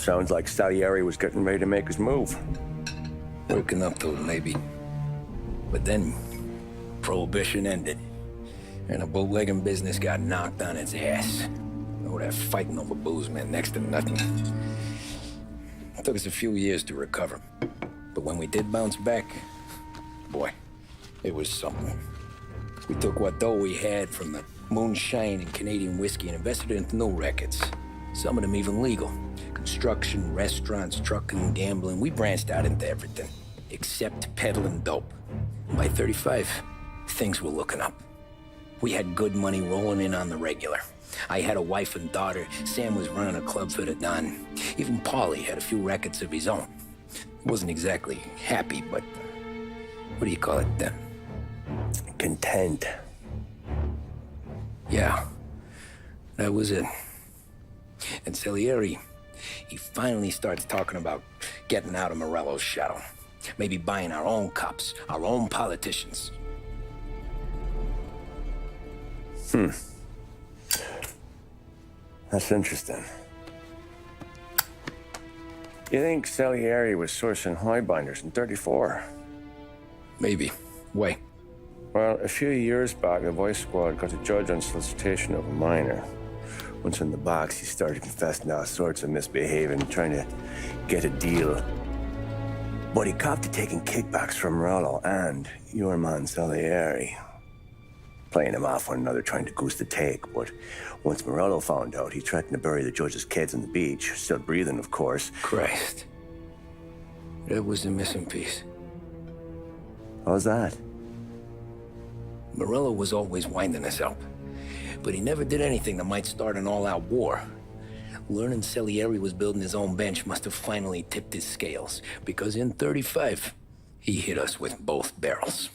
Sounds like Salieri was getting ready to make his move. Working up to it, maybe. But then, Prohibition ended, and the bootlegging business got knocked on its ass. Oh, that fighting over booze meant next to nothing. It took us a few years to recover. But when we did bounce back, boy, it was something. We took what dough we had from the moonshine and Canadian whiskey and invested it into new rackets. Some of them even legal. Construction, restaurants, trucking, gambling. We branched out into everything, except peddling dope. And by 35, things were looking up. We had good money rolling in on the regular. I had a wife and daughter. Sam was running a club for the Don. Even Paulie had a few rackets of his own. Wasn't exactly happy, but what do you call it then? Content. Yeah, that was it. And Salieri, he finally starts talking about getting out of Morello's shadow. Maybe buying our own cops, our own politicians. That's interesting. You think Salieri was sourcing highbinders in 34? Maybe. Why? Well, a few years back, the Vice Squad got a judge on solicitation of a minor. Once in the box, he started confessing all sorts of misbehaving, trying to get a deal. But he copped to taking kickbacks from Morello and your man Salieri. Playing them off one another, trying to goose the take. But once Morello found out, he threatened to bury the judge's kids on the beach. Still breathing, of course. Christ. That was the missing piece. How's that? Morello was always winding us up. But he never did anything that might start an all-out war. Learning Salieri was building his own bench must have finally tipped his scales. Because in 35, he hit us with both barrels.